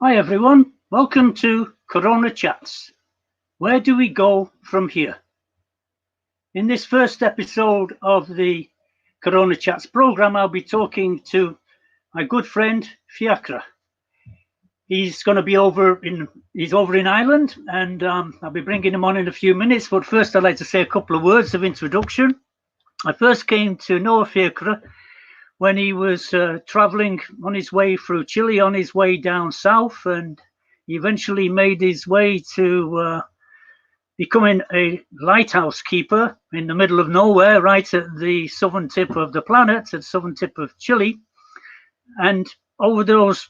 Hi everyone, welcome to Corona Chats. Where do we go from here? In this first episode of the Corona Chats program, I'll be talking to my good friend Fiachra. He's going to be over in Ireland, and I'll be bringing him on in a few minutes. But first, I'd like to say a couple of words of introduction. I first came to know Fiachra when he was traveling on his way through Chile, on his way down south, and he eventually made his way to becoming a lighthouse keeper in the middle of nowhere, right at the southern tip of the planet, at the southern tip of Chile. And over those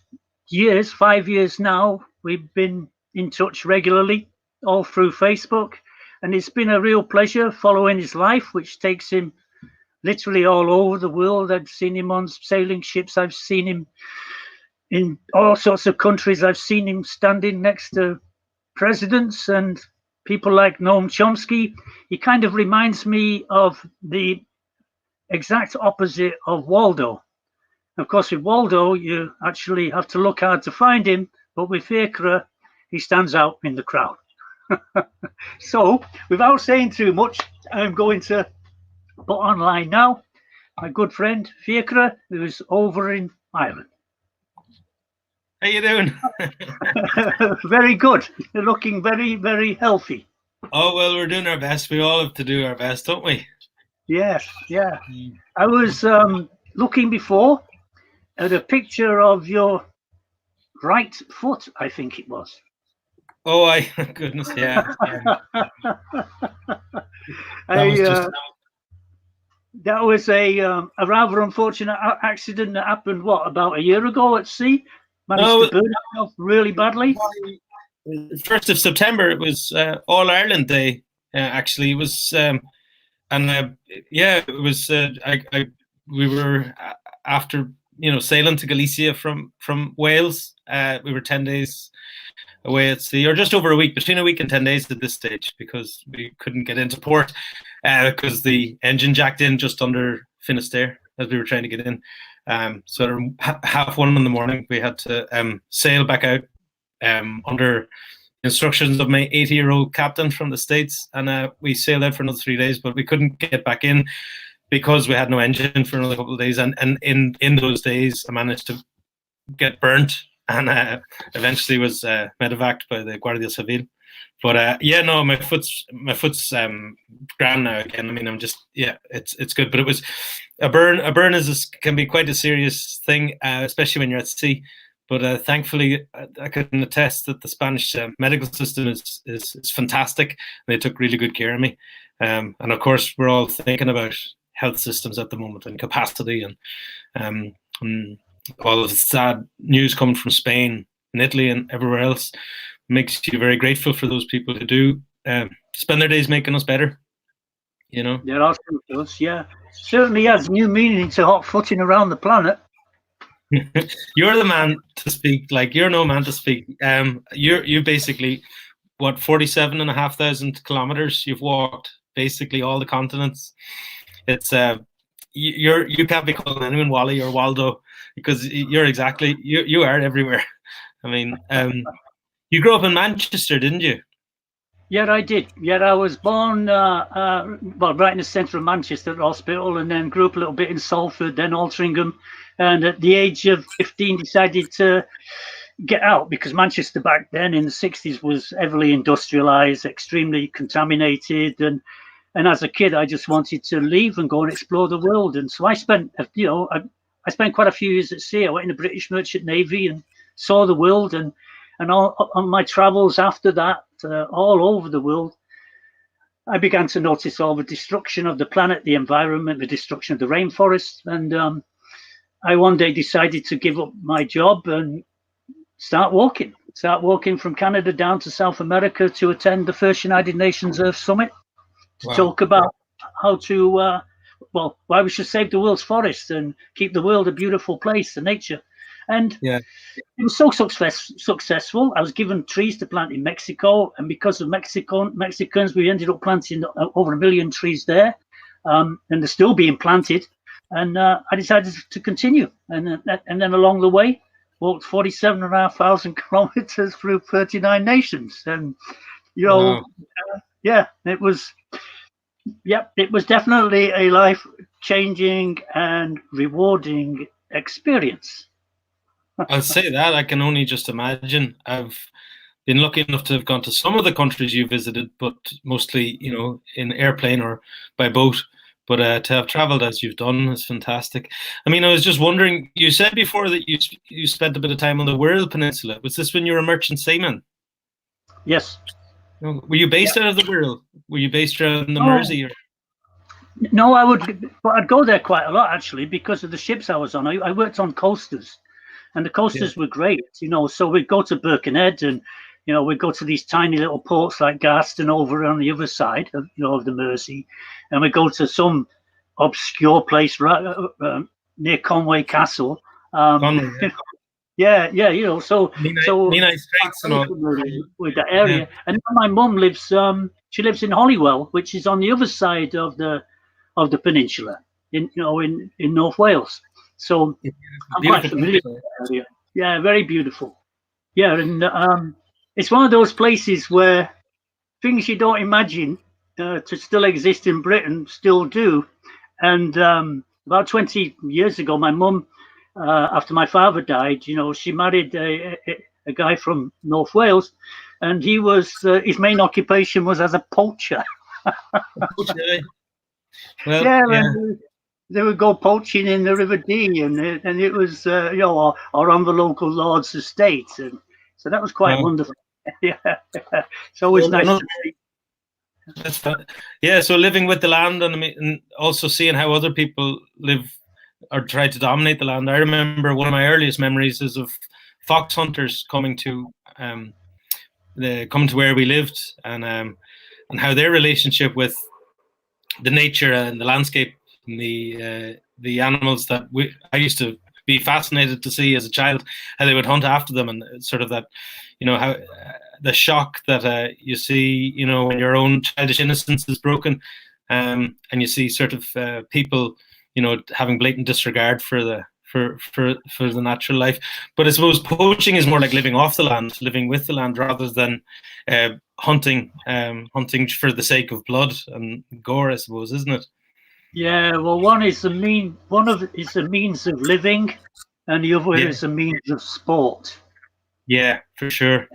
years, 5 years now, we've been in touch regularly, all through Facebook. And it's been a real pleasure following his life, which takes him literally all over the world. I've seen him on sailing ships. I've seen him in all sorts of countries. I've seen him standing next to presidents and people like Noam Chomsky. He kind of reminds me of the exact opposite of Waldo. Of course, with Waldo, you actually have to look hard to find him, but with Fiachra, he stands out in the crowd. So, without saying too much, I'm going to put online now my good friend Fiachra, who's over in Ireland. How you doing? Very good. You're looking very, very healthy. Oh, well, we're doing our best. We all have to do our best, don't we? Yes, yeah. I was looking before at a picture of your right foot, I think it was. Oh, goodness, yeah. That was a rather unfortunate accident that happened, about a year ago at sea? Managed to burn itself really badly? 1st of September, it was All Ireland Day, actually. It was, it was, we were after, sailing to Galicia from Wales. We were 10 days away at sea, or just over a week, between a week and 10 days at this stage, because we couldn't get into port because the engine jacked in just under Finisterre as we were trying to get in. So at 1:30 in the morning, we had to sail back out under instructions of my 80-year-old captain from the States, and we sailed out for another 3 days, but we couldn't get back in because we had no engine for another couple of days. And in those days, I managed to get burnt, and eventually was medevaced by the Guardia Civil. But my foot's grand now again. I mean, I'm just it's good. But it was a burn. A burn can be quite a serious thing, especially when you're at sea. But thankfully, I can attest that the Spanish medical system is fantastic. They took really good care of me. And of course, we're all thinking about health systems at the moment and capacity, and all of the sad news coming from Spain and Italy and everywhere else makes you very grateful for those people who do spend their days making us better. There are some of us, yeah. Certainly adds new meaning to hot footing around the planet. You're the man to speak. Like, you're no man to speak. You basically, 47,500 kilometers you've walked, basically all the continents. It's you can't be calling anyone Wally or Waldo, because you're exactly you are everywhere. I mean, you grew up in Manchester, didn't you? Yeah, I did. Yeah, I was born right in the centre of Manchester at the hospital, and then grew up a little bit in Salford, then Altrincham, and at the age of 15 decided to get out, because Manchester back then in the 60s was heavily industrialised, extremely contaminated, and as a kid I just wanted to leave and go and explore the world. And so I spent I spent quite a few years at sea. I went in the British Merchant Navy and saw the world, and all on my travels after that, all over the world, I began to notice all the destruction of the planet, the environment, the destruction of the rainforest. And I one day decided to give up my job and start walking from Canada down to South America to attend the first United Nations Earth Summit to talk about how to, why we should save the world's forests and keep the world a beautiful place, the nature. And it was so successful. I was given trees to plant in Mexico, and because of Mexicans, we ended up planting over 1 million trees there, and they're still being planted. And I decided to continue. And then along the way, walked 47,500 kilometers through 39 nations. And, you know, Wow. yeah, it was definitely a life-changing and rewarding experience. I'll say that. I can only just imagine. I've been lucky enough to have gone to some of the countries you visited, but mostly, in airplane or by boat. But to have traveled as you've done is fantastic. I mean, I was just wondering, you said before that you spent a bit of time on the Wirral Peninsula. Was this when you were a merchant seaman? Yes. Were you based out of the Wirral? Were you based around the Oh, Mersey? Or? no, I'd go there quite a lot actually because of the ships I was on. I worked on coasters, and the coasters were great, So we'd go to Birkenhead, and we'd go to these tiny little ports like Garston over on the other side of the Mersey, and we'd go to some obscure place right near Conway Castle. Conway, Yeah, so Menai Straits and all. with that Yeah. area. And my mum lives she lives in Holywell, which is on the other side of the peninsula in North Wales. So I'm quite familiar with that area. Yeah, very beautiful. Yeah, and it's one of those places where things you don't imagine to still exist in Britain still do. And about 20 years ago, my mum, after my father died, she married a guy from North Wales, and he was his main occupation was as a poacher. Okay. Well, Yeah, yeah. and they would go poaching in the River Dee, and it was or on the local lord's estate, and so that was quite wonderful. Yeah, it's always nice to see. That's fun. Yeah, so living with the land and also seeing how other people live or try to dominate the land. I remember one of my earliest memories is of fox hunters coming to where we lived, and how their relationship with the nature and the landscape and the animals that I used to be fascinated to see as a child, how they would hunt after them, and sort of that, how the shock that you see, when your own childish innocence is broken, and you see sort of people, having blatant disregard for the natural life. But I suppose poaching is more like living off the land, living with the land, rather than hunting for the sake of blood and gore, I suppose, isn't it? Yeah, well, one is a means of living, and the other is a means of sport. Yeah, for sure.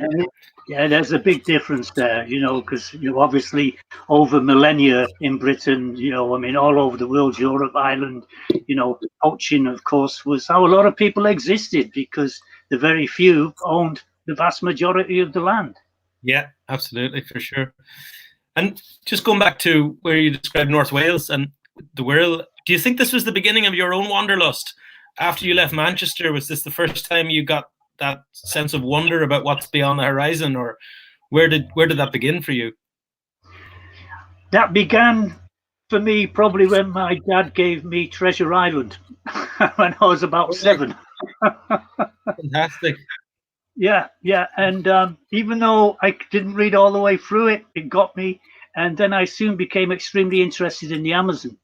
Yeah, there's a big difference there, because obviously over millennia in Britain, all over the world, Europe, Ireland, poaching, of course, was how a lot of people existed because the very few owned the vast majority of the land. Yeah, absolutely, for sure. And just going back to where you described North Wales and the Wirral, do you think this was the beginning of your own wanderlust? After you left Manchester, was this the first time you got that sense of wonder about what's beyond the horizon, or where did that begin for you? That began for me probably when my dad gave me Treasure Island when I was about 7. Fantastic. Yeah, and even though I didn't read all the way through it, it got me, and then I soon became extremely interested in the Amazon.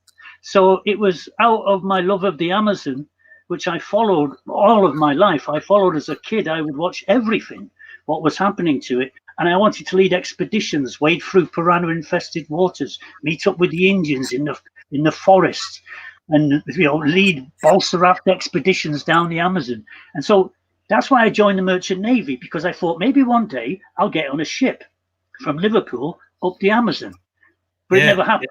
So it was out of my love of the Amazon, which I followed all of my life. I followed as a kid. I would watch everything, what was happening to it, and I wanted to lead expeditions, wade through piranha-infested waters, meet up with the Indians in the forest, and lead balsa raft expeditions down the Amazon. And so that's why I joined the Merchant Navy, because I thought maybe one day I'll get on a ship from Liverpool up the Amazon. But it never happened.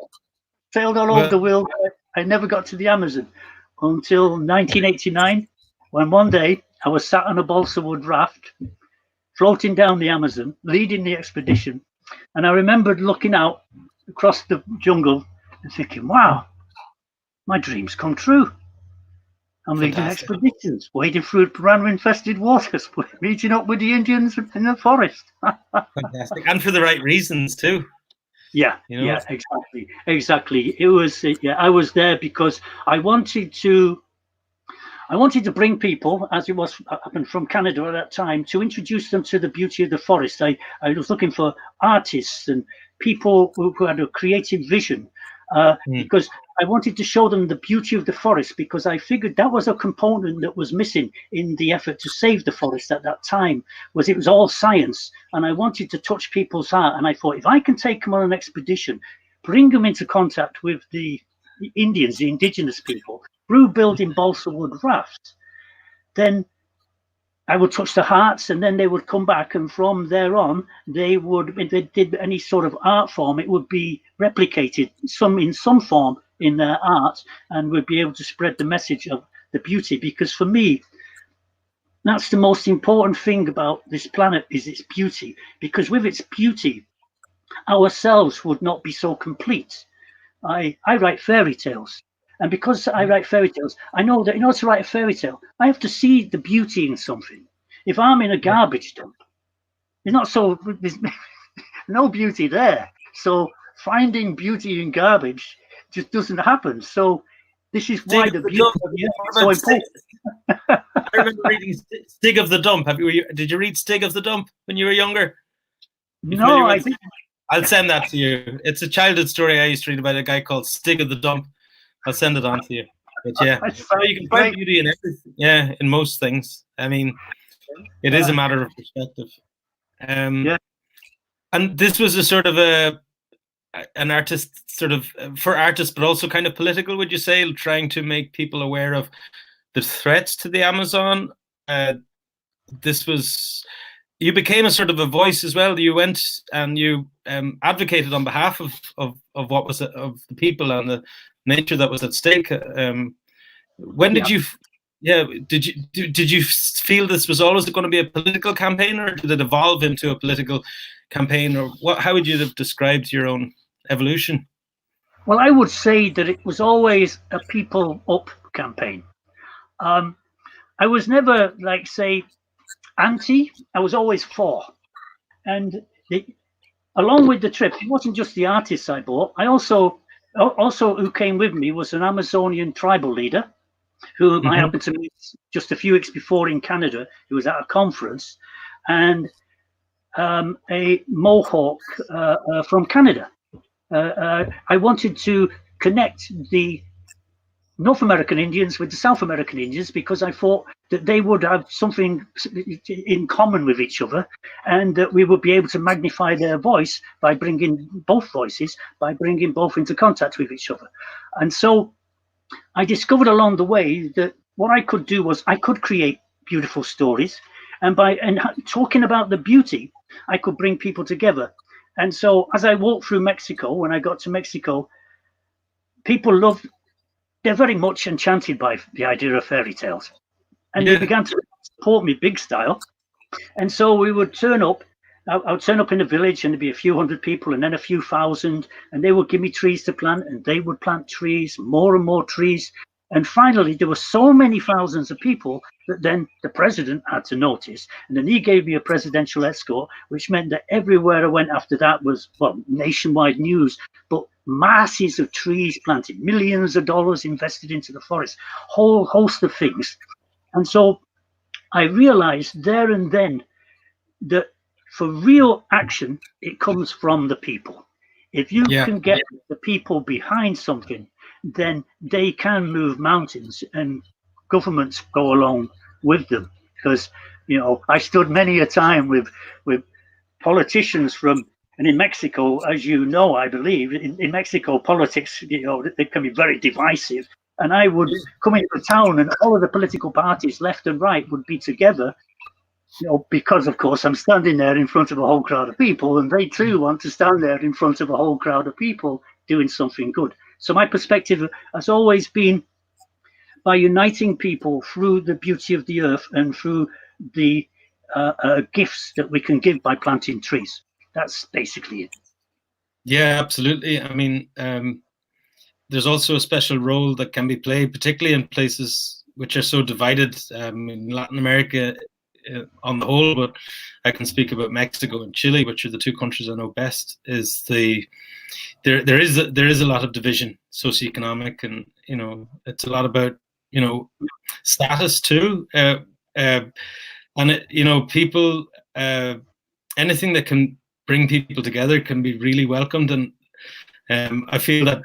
Sailed all over the world. I never got to the Amazon until 1989, when one day I was sat on a balsa wood raft, floating down the Amazon, leading the expedition. And I remembered looking out across the jungle and thinking, wow, my dreams come true. I'm leading expeditions, wading through piranha-infested waters, meeting up with the Indians in the forest. Fantastic, and for the right reasons too. Yeah, exactly. It was I was there because I wanted to bring people, as it was happened from Canada at that time, to introduce them to the beauty of the forest. I was looking for artists and people who had a creative vision, because I wanted to show them the beauty of the forest, because I figured that was a component that was missing in the effort to save the forest at that time. Was it was all science, and I wanted to touch people's heart. And I thought, if I can take them on an expedition, bring them into contact with the Indians, the indigenous people, through building balsa wood rafts, then I would touch the hearts, and then they would come back, and from there on, they would, if they did any sort of art form, it would be replicated in some form in their art, and would be able to spread the message of the beauty. Because for me, that's the most important thing about this planet, is its beauty. Because with its beauty, ourselves would not be so complete. I write fairy tales. And because I write fairy tales, I know that in order to write a fairy tale, I have to see the beauty in something. If I'm in a garbage dump, there's no beauty there. So finding beauty in garbage just doesn't happen. So this is why the beauty of the earth is so important. I remember reading Stig of the Dump. Did you read Stig of the Dump when you were younger? No, I didn't. I'll send that to you. It's a childhood story I used to read about a guy called Stig of the Dump. I'll send it on to you. But yeah, you can find beauty in everything. Yeah, in most things. I mean, it is a matter of perspective. And this was a sort of an artist, sort of for artists, but also kind of political, would you say, trying to make people aware of the threats to the Amazon. You became a sort of a voice as well. You went and you advocated on behalf of what was of the people and the nature that was at stake. When did you? Yeah, did you feel this was always going to be a political campaign, or did it evolve into a political campaign, or what? How would you have described your own evolution? Well, I would say that it was always a people up campaign. I was never, like, say, anti. I was always for. And along with the trip, it wasn't just the artists I bought. I also who came with me was an Amazonian tribal leader who I happened to meet just a few weeks before in Canada. He was at a conference, and a Mohawk from Canada. I wanted to connect the North American Indians with the South American Indians, because I thought that they would have something in common with each other, and that we would be able to magnify their voice by bringing both voices, by bringing both into contact with each other. And so I discovered along the way that what I could do was I could create beautiful stories, and by talking about the beauty, I could bring people together. And so as I walked through Mexico, when I got to Mexico, people they're very much enchanted by the idea of fairy tales. And they began to support me big style. And so we would turn up. I would turn up in a village, and there'd be a few hundred people, and then a few thousand, and they would give me trees to plant, and they would plant trees, more and more trees. And finally, there were so many thousands of people that then the president had to notice. And then he gave me a presidential escort, which meant that everywhere I went after that was, well, nationwide news, but masses of trees planted, millions of dollars invested into the forest, whole host of things. And so I realized there and then that for real action, it comes from the people. If you can get the people behind something, then they can move mountains, and governments go along with them. Because, I stood many a time with politicians and in Mexico, as you know, I believe, in Mexico, politics, they can be very divisive. And I would come into town, and all of the political parties, left and right, would be together, because, of course, I'm standing there in front of a whole crowd of people, and they too want to stand there in front of a whole crowd of people doing something good. So my perspective has always been by uniting people through the beauty of the earth and through the gifts that we can give by planting trees. That's basically it. Yeah, absolutely. I mean, there's also a special role that can be played, particularly in places which are so divided, in Latin America on the whole, but I can speak about Mexico and Chile, which are the two countries I know best. There is a lot of division, socioeconomic, and it's a lot about status too, and people, anything that can bring people together can be really welcomed, and I feel that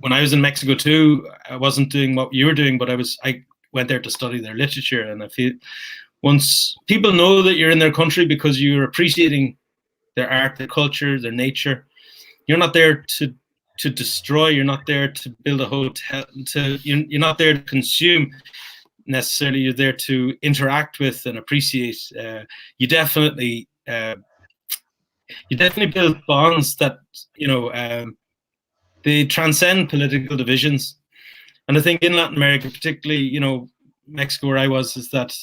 when I was in Mexico too, I wasn't doing what you were doing, but I went there to study their literature, and I feel once people know that you're in their country because you're appreciating their art, their culture, their nature, you're not there to destroy. You're not there to build a hotel. You're not there to consume necessarily. You're there to interact with and appreciate. You definitely build bonds that they transcend political divisions. And I think in Latin America, particularly, Mexico, where I was, is that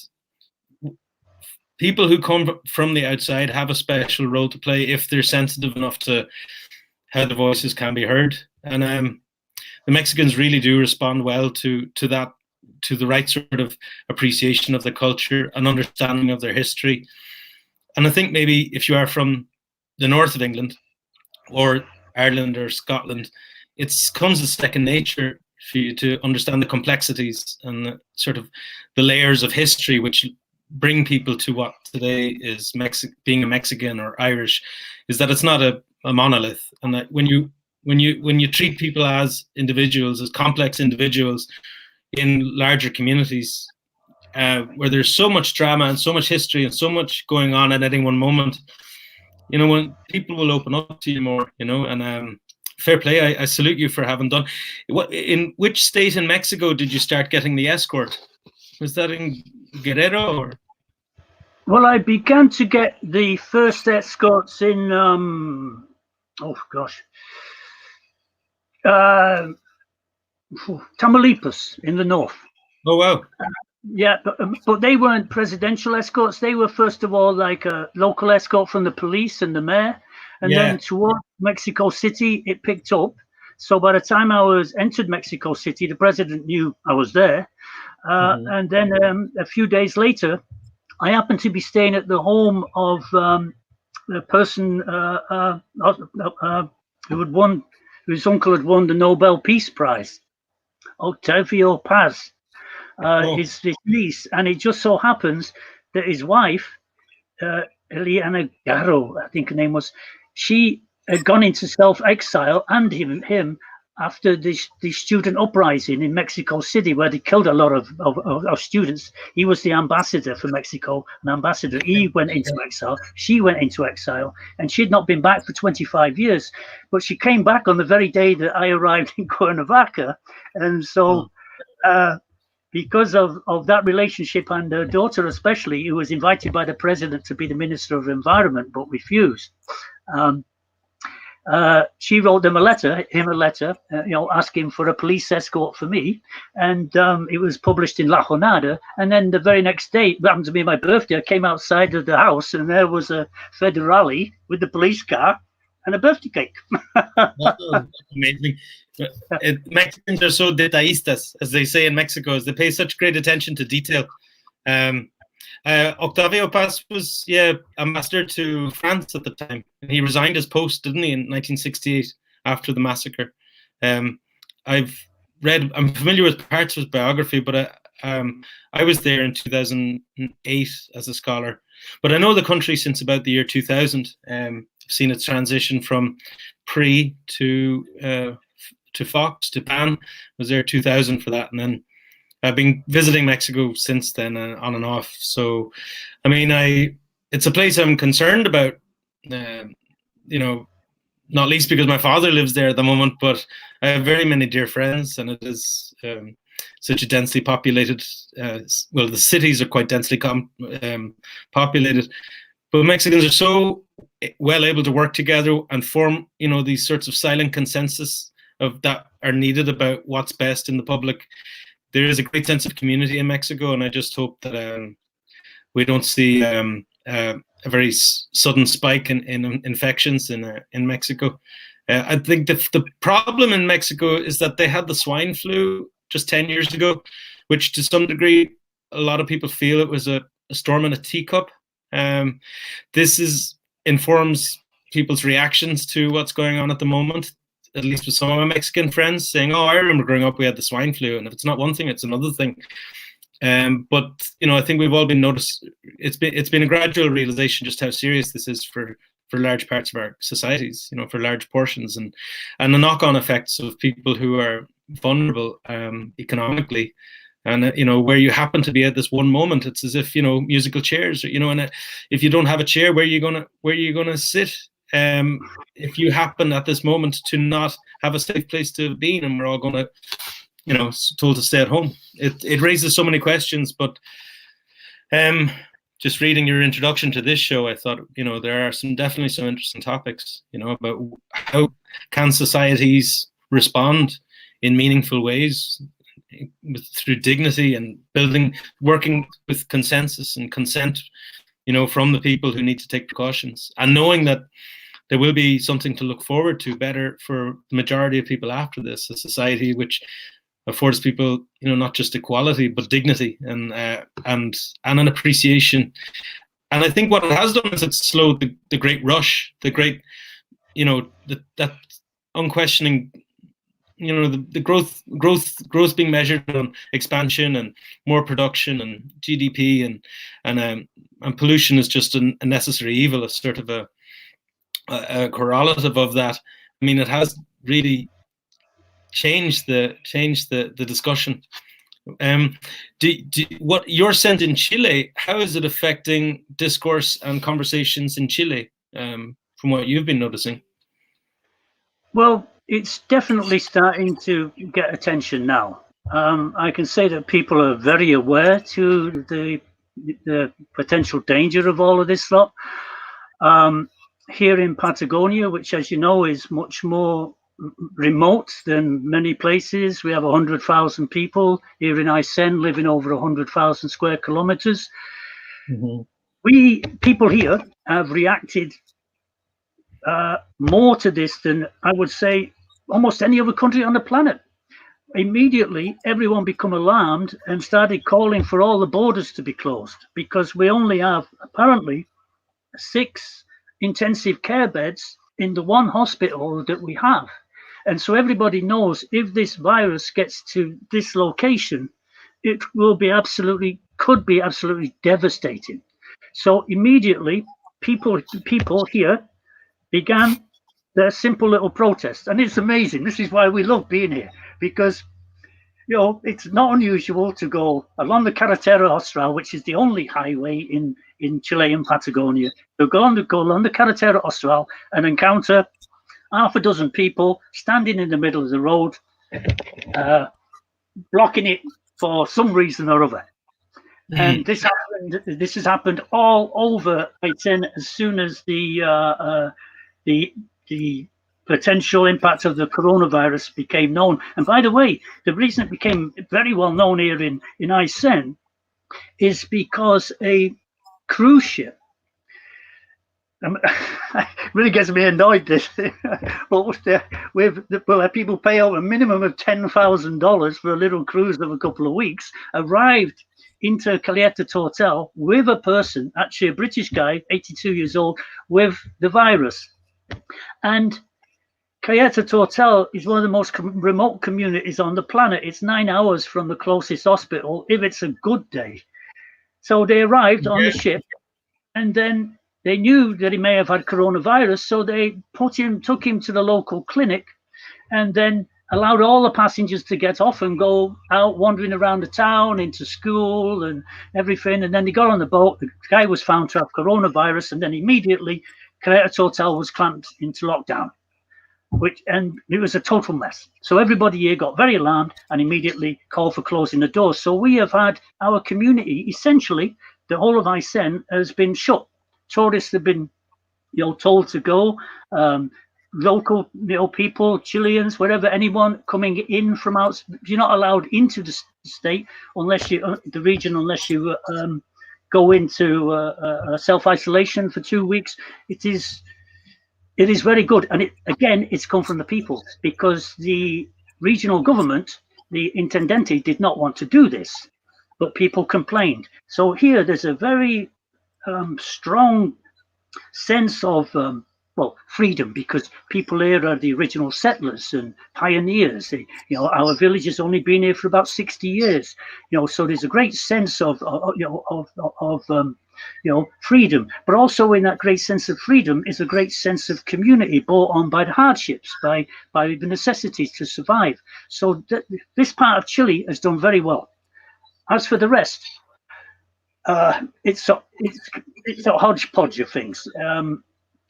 people who come from the outside have a special role to play if they're sensitive enough to how the voices can be heard. And the Mexicans really do respond well to that, to the right sort of appreciation of the culture and understanding of their history. And I think maybe if you are from the north of England or Ireland or Scotland, it comes as second nature for you to understand the complexities and the layers of history which bring people to what today is being a Mexican or Irish, is that it's not a monolith, and that when you treat people as individuals, as complex individuals in larger communities, where there's so much drama and so much history and so much going on at any one moment, when people will open up to you more, and fair play. I salute you for having done. In which state in Mexico did you start getting the escort? Was that in Guerrero? Or? Well, I began to get the first escorts in, Tamaulipas in the north. Oh, wow. Yeah, but they weren't presidential escorts. They were, first of all, like a local escort from the police and the mayor. And then toward Mexico City, it picked up. So by the time I entered Mexico City, the president knew I was there. And then a few days later, I happened to be staying at the home of the person whose uncle had won the Nobel Peace Prize, Octavio Paz, his niece. And it just so happens that his wife, Eliana Garro, I think her name was, she had gone into self-exile, and him after the student uprising in Mexico City, where they killed a lot of students. He was the ambassador for Mexico, an ambassador. He went into exile. She went into exile, and she had not been back for 25 years. But she came back on the very day that I arrived in Cuernavaca. And so because of that relationship, and her daughter especially, who was invited by the president to be the Minister of Environment but refused, she wrote him a letter, asking for a police escort for me, and it was published in La Jornada. And then the very next day, it happened to be my birthday, I came outside of the house, and there was a federale with the police car and a birthday cake. That's amazing. Mexicans are so detallistas, as they say in Mexico, as they pay such great attention to detail. Octavio Paz was ambassador to France at the time. He resigned his post, didn't he, in 1968 after the massacre. I'm familiar with parts of his biography, but I was there in 2008 as a scholar. But I know the country since about the year 2000. I've seen its transition from pre to Fox to PAN. I was there 2000 for that, and then I've been visiting Mexico since then, on and off. So, I mean, it's a place I'm concerned about, not least because my father lives there at the moment, but I have very many dear friends, and it is such a densely populated, the cities are quite densely populated, but Mexicans are so well able to work together and form, these sorts of silent consensus that are needed about what's best in the public. There is a great sense of community in Mexico, and I just hope that we don't see a very sudden spike in infections in Mexico. I think the problem in Mexico is that they had the swine flu just 10 years ago, which to some degree, a lot of people feel it was a storm in a teacup. This informs people's reactions to what's going on at the moment, at least with some of my Mexican friends, saying, "Oh, I remember growing up, we had the swine flu, and if it's not one thing, it's another thing." But I think we've all been noticed. It's been a gradual realization just how serious this is for large parts of our societies, for large portions, and the knock-on effects of people who are vulnerable economically. And where you happen to be at this one moment, it's as if musical chairs, and if you don't have a chair, where are you gonna sit? If you happen at this moment to not have a safe place to be, and we're all gonna, told to stay at home, it raises so many questions. But just reading your introduction to this show, I thought, there are definitely some interesting topics, about how can societies respond in meaningful ways, through dignity and working with consensus and consent, from the people who need to take precautions, and knowing that there will be something to look forward to better for the majority of people after this, a society which affords people, not just equality but dignity and an appreciation. And I think what it has done is it's slowed the great rush, the great, that unquestioning, the growth being measured on expansion and more production and GDP and pollution is just a necessary evil, a sort of a correlative of that. I mean, it has really changed the discussion. What you're sent in Chile, how is it affecting discourse and conversations in Chile, from what you've been noticing? Well, it's definitely starting to get attention now. I can say that people are very aware to the potential danger of all of this lot. Here in Patagonia, which, as you know, is much more remote than many places, we have 100,000 people here in Aysén living over 100,000 square kilometers. Mm-hmm. People here have reacted more to this than I would say almost any other country on the planet. Immediately, everyone became alarmed and started calling for all the borders to be closed, because we only have apparently 6 intensive care beds in the one hospital that we have. And so everybody knows if this virus gets to this location, it could be absolutely devastating. So immediately, people here began their simple little protest. And it's amazing. This is why we love being here, because it's not unusual to go along the Carretera Austral, which is the only highway in Chilean Patagonia. So go along the Carretera Austral and encounter half a dozen people standing in the middle of the road, blocking it for some reason or other. And this has happened all over Aysén as soon as the potential impact of the coronavirus became known. And by the way, the reason it became very well known here in Aysén is because a cruise ship, really gets me annoyed, this, where people pay out a minimum of $10,000 for a little cruise of a couple of weeks, arrived into Calletas Hotel with a person, actually a British guy, 82 years old, with the virus. And Calletas Hotel is one of the most remote communities on the planet. It's 9 hours from the closest hospital if it's a good day. So they arrived on the ship, and then they knew that he may have had coronavirus, so they took him to the local clinic, and then allowed all the passengers to get off and go out wandering around the town, into school and everything. And then they got on the boat. The guy was found to have coronavirus, and then immediately Calletas Hotel was clamped into lockdown, and it was a total mess. So everybody here got very alarmed and immediately called for closing the doors. So we have had our community, essentially, the whole of Aysén has been shut. Tourists have been, told to go. Local, people, Chileans, whatever, anyone coming in from out, you're not allowed into the state unless you go into self-isolation for 2 weeks. It is very good, and it's come from the people, because the regional government, the intendente, did not want to do this, but people complained. So here there's a very strong sense of well, freedom, because people here are the original settlers and pioneers. Our village has only been here for about 60 years. So there's a great sense of freedom, but also in that great sense of freedom is a great sense of community brought on by the hardships, by the necessities to survive. So this part of Chile has done very well. As for the rest, it's a hodgepodge of things.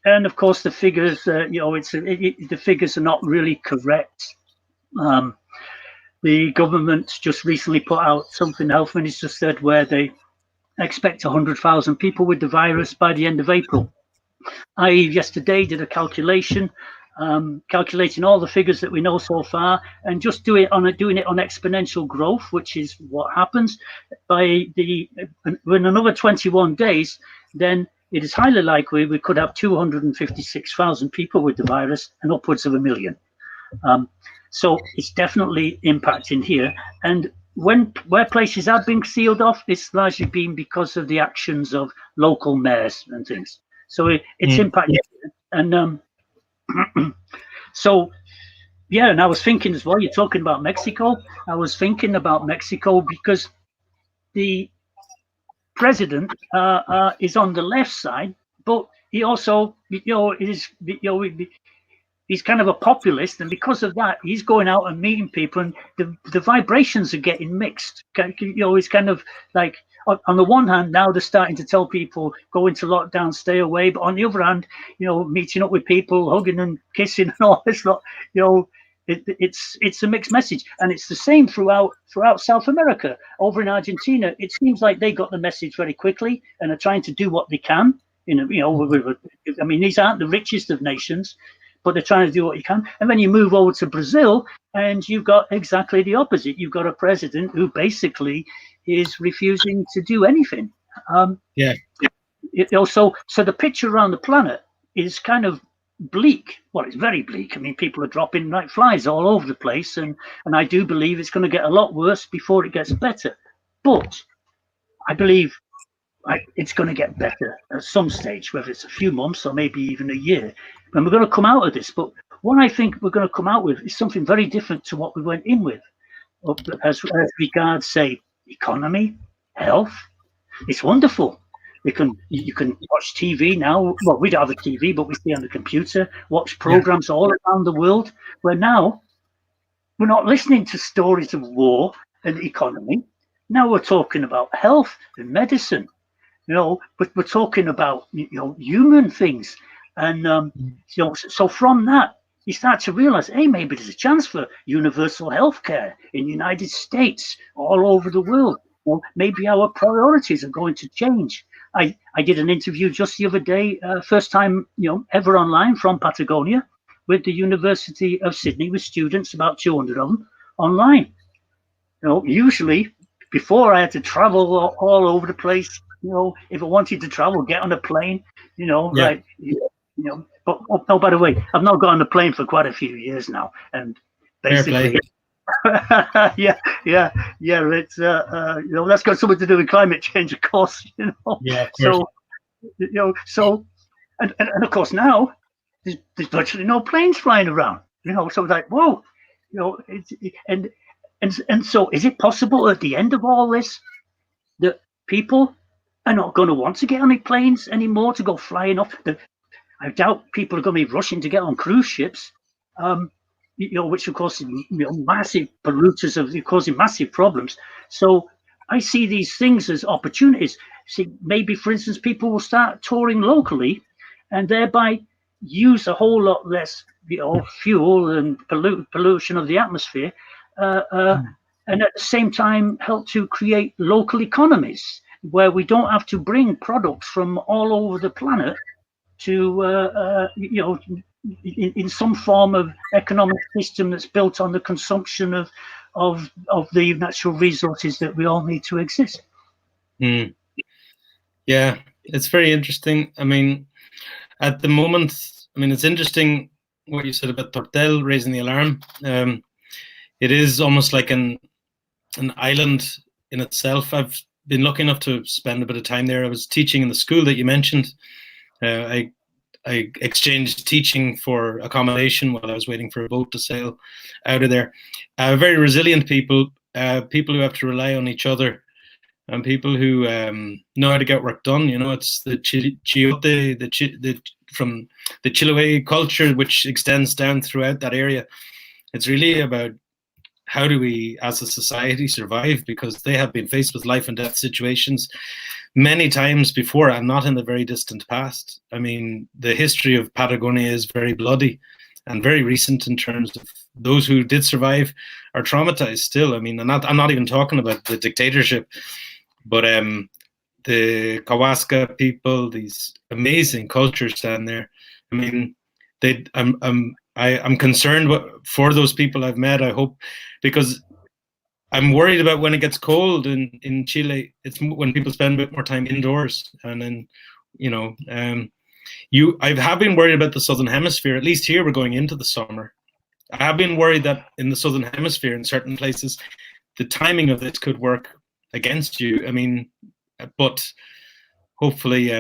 And of course, the figures, the figures are not really correct. The government just recently put out something, the health minister said, where they expect 100,000 people with the virus by the end of April. I yesterday did a calculation, calculating all the figures that we know so far, and just doing it on exponential growth, which is what happens when another 21 days, then it is highly likely we could have 256,000 people with the virus and upwards of 1 million. So it's definitely impacting here. And where places have been sealed off, it's largely been because of the actions of local mayors and things. So it's impacting. And so, yeah, and I was thinking as well, you're talking about Mexico. I was thinking about Mexico because the president is on the left side, but he also, he's kind of a populist, and because of that, he's going out and meeting people, and the vibrations are getting mixed. It's kind of like, on the one hand, now they're starting to tell people go into lockdown, stay away, but on the other hand, meeting up with people, hugging and kissing and all this lot, it's a mixed message, and it's the same throughout South America. Over in Argentina, it seems like they got the message very quickly and are trying to do what they can. I mean, these aren't the richest of nations, but they're trying to do what you can. And then you move over to Brazil, and you've got exactly the opposite. You've got a president who basically is refusing to do anything. So the picture around the planet is kind of bleak. Well, it's very bleak. I mean, people are dropping like flies all over the place, and I do believe it's going to get a lot worse before it gets better. But I believe it's going to get better at some stage, whether it's a few months or maybe even a year. And we're going to come out of this. But what I think we're going to come out with is something very different to what we went in with, as regards, say, economy, health. It's wonderful. You can watch TV now. Well, we don't have a TV, but we stay on the computer, watch programs all around the world, where now we're not listening to stories of war and economy. Now we're talking about health and medicine, but we're talking about, human things. And, so from that, you start to realize, hey, maybe there's a chance for universal health care in the United States, all over the world. Well, maybe our priorities are going to change. I did an interview just the other day, first time, ever online, from Patagonia, with the University of Sydney, with students, about 200 of them, online. Usually, before I had to travel all over the place, if I wanted to travel, get on a plane, right. But oh, by the way, I've not got on a plane for quite a few years now, and basically, it's that's got something to do with climate change, of course. Yeah. Of so and of course now there's virtually no planes flying around. So it's like, whoa, and so is it possible at the end of all this that people are not going to want to get on any planes anymore to go flying off? I doubt people are going to be rushing to get on cruise ships, which of course, massive polluters are causing massive problems. So I see these things as opportunities. See, maybe, for instance, people will start touring locally, and thereby use a whole lot less, fuel and pollution of the atmosphere, and at the same time help to create local economies where we don't have to bring products from all over the planet to in some form of economic system that's built on the consumption of the natural resources that we all need to exist. Yeah, it's very interesting. I mean, at the moment, it's interesting what you said about Tortel raising the alarm. It is almost like an island in itself. I've been lucky enough to spend a bit of time there. I was teaching in the school that you mentioned. I I exchanged teaching for accommodation while I was waiting for a boat to sail out of there. Very resilient people, people who have to rely on each other, and people who know how to get work done. You know, it's the chiote, from the Chiloé culture, which extends down throughout that area. It's really about how do we, as a society, survive, because they have been faced with life and death situations many times before, and not in the very distant past. I mean, the history of Patagonia is very bloody and very recent in terms of those who did survive are traumatized still. I mean, I'm not even talking about the dictatorship, but the Kawasaka people, these amazing cultures down there. I mean, I'm concerned for those people I've met. I hope, because I'm worried about when it gets cold in Chile. It's when people spend a bit more time indoors, and then, you know, I have been worried about the Southern Hemisphere. At least here, we're going into the summer. I have been worried that in the Southern Hemisphere, in certain places, the timing of it could work against you. I mean, but hopefully,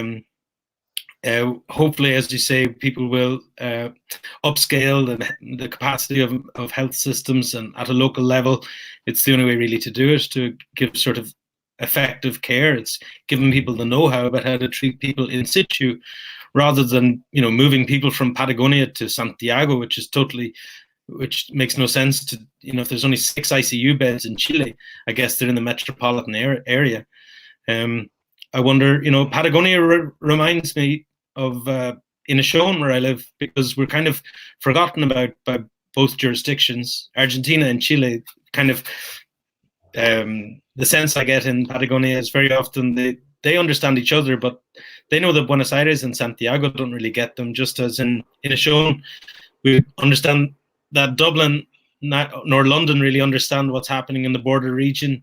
as you say, people will upscale the capacity of health systems, and at a local level, it's the only way really to do it, to give sort of effective care. It's giving people the know-how about how to treat people in situ, rather than, you know, moving people from Patagonia to Santiago, which makes no sense. To, you know, if there's only 6 ICU beds in Chile, I guess they're in the metropolitan area. I wonder, you know, Patagonia reminds me of Inishowen, where I live, because we're kind of forgotten about by both jurisdictions. Argentina and Chile, kind of, the sense I get in Patagonia is very often they understand each other, but they know that Buenos Aires and Santiago don't really get them, just as in Inishowen, we understand that Dublin nor London really understand what's happening in the border region.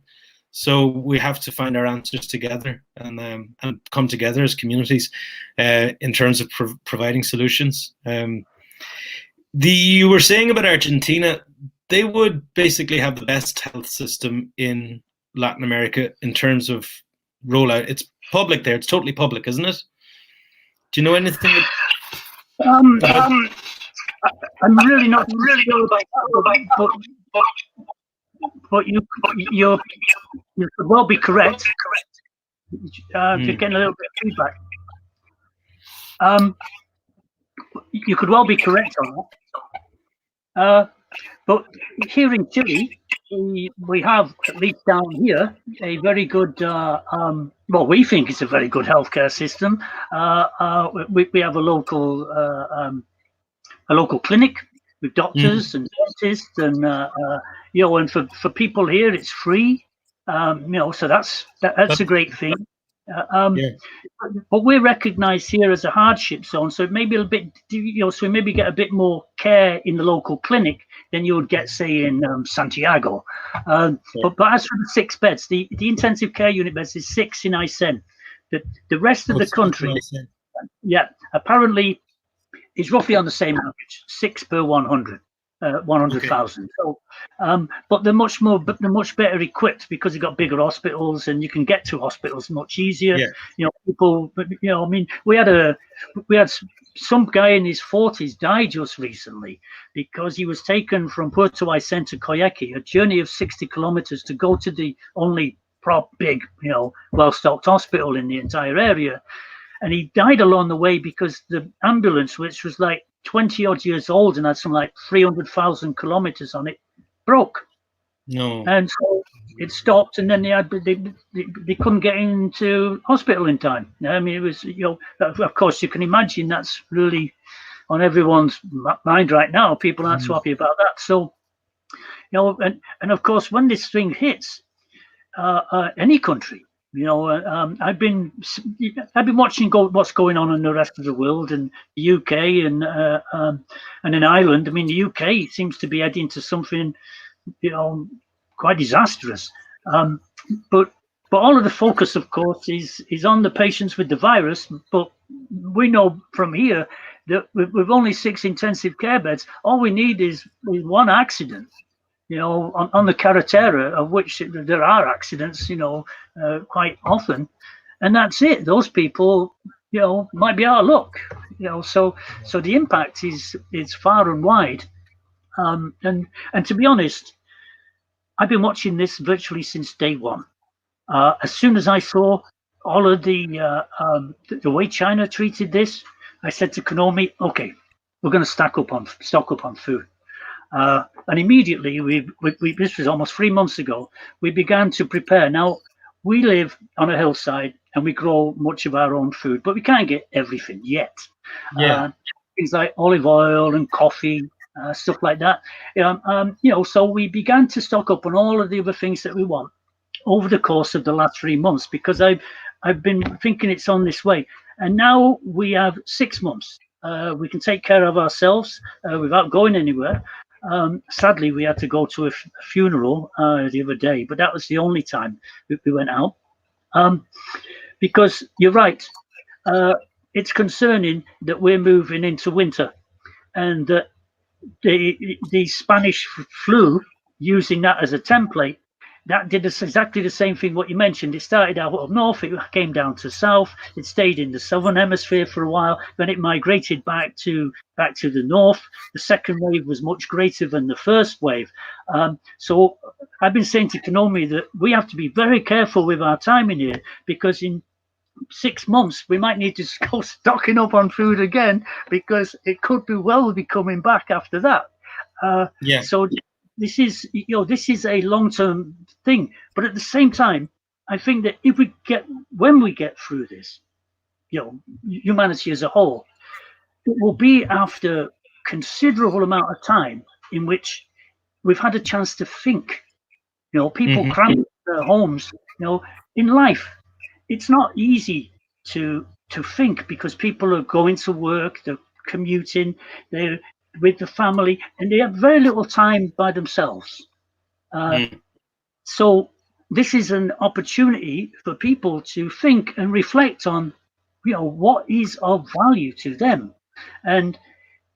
So we have to find our answers together, and come together as communities in terms of providing solutions. You were saying about Argentina, they would basically have the best health system in Latin America in terms of rollout. It's public there. It's totally public, isn't it? Do you know anything? I'm really not sure about that, but you could well be correct. You're getting a little bit of feedback. You could well be correct on that. But here in Chile, we have, at least down here, a very good, well, we think it's a very good healthcare system. We have a local clinic with doctors and dentists, and you know, and for people here, it's free. You know, so that's a great thing. But we're recognised here as a hardship zone, so it may be a bit, you know, so we maybe get a bit more care in the local clinic than you would get, say, in Santiago. But as for the 6 beds, the intensive care unit beds is 6 in Aysén. The rest of the country, apparently, is roughly on the same average, 6 per 100,000. So, but they're much better equipped, because you've got bigger hospitals and you can get to hospitals much easier. You know, people, you know, I mean, we had some guy in his 40s died just recently because he was taken from Puerto Aysén to Coyhaique, a journey of 60 kilometers to go to the only big, you know, well-stocked hospital in the entire area. And he died along the way because the ambulance, which was like 20 odd years old and had some like 300,000 kilometers on it, broke. No. And so it stopped, and then they couldn't get into hospital in time. I mean, it was, you know, of course you can imagine that's really on everyone's mind right now. People aren't so happy about that. So, you know, and of course, when this thing hits any country, you know, I've been watching what's going on in the rest of the world, and the UK and in Ireland. I mean, the UK seems to be heading to something, you know, quite disastrous. But all of the focus, of course, is on the patients with the virus. But we know from here that with only 6 intensive care beds, all we need is one accident, you know, on the carretera, of which there are accidents, you know, quite often, and that's it. Those people, you know, might be out of luck, So the impact is far and wide. And to be honest, I've been watching this virtually since day one. As soon as I saw all of the way China treated this, I said to Konomi, "Okay, we're going to stock up on food." And immediately, we this was almost 3 months ago. We began to prepare. Now we live on a hillside and we grow much of our own food, but we can't get everything yet. Yeah. Things like olive oil and coffee, stuff like that. So we began to stock up on all of the other things that we want over the course of the last 3 months, because I've been thinking it's on this way. And now we have 6 months. We can take care of ourselves without going anywhere. Sadly, we had to go to a funeral the other day, but that was the only time we went out. Because you're right, it's concerning that we're moving into winter, and that the Spanish flu, using that as a template, that did exactly the same thing what you mentioned. It started out up north, it came down to south, it stayed in the southern hemisphere for a while, then it migrated back to the north. The second wave was much greater than the first wave. So I've been saying to Konomi that we have to be very careful with our timing here, because in 6 months we might need to go stocking up on food again, because it could be coming back after that. So this is a long-term thing, but at the same time, I think that when we get through this, humanity as a whole, it will be after considerable amount of time in which we've had a chance to think. People cramped in their homes. In life, it's not easy to think, because people are going to work, they're commuting, they're with the family, and they have very little time by themselves. So this is an opportunity for people to think and reflect on, what is of value to them. And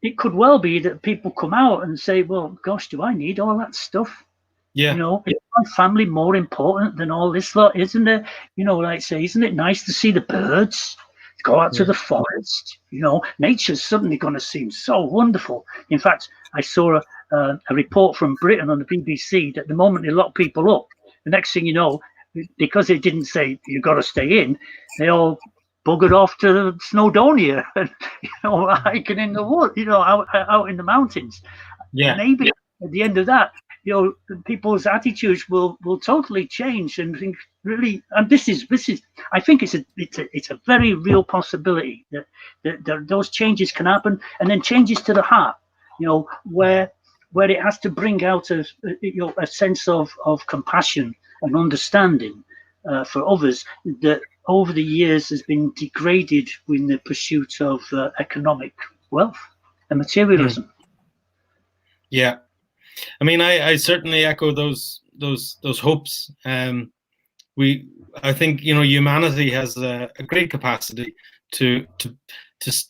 it could well be that people come out and say, well, gosh, do I need all that stuff? Yeah. Is my family more important than all this lot? Isn't it? Like say, isn't it nice to see the birds? Go out to the forest. Nature's suddenly going to seem so wonderful. In fact, I saw a report from Britain on the BBC that the moment they lock people up, the next thing you know, because they didn't say you got to stay in, they all buggered off to Snowdonia and hiking in the wood, out in the mountains. Yeah. Maybe at the end of that, people's attitudes will totally change, and think really. And this is. I think it's a very real possibility that those changes can happen, and then changes to the heart. Where it has to bring out a sense of compassion and understanding for others that over the years has been degraded in the pursuit of economic wealth and materialism. Yeah. I mean, I certainly echo those hopes. I think humanity has a great capacity to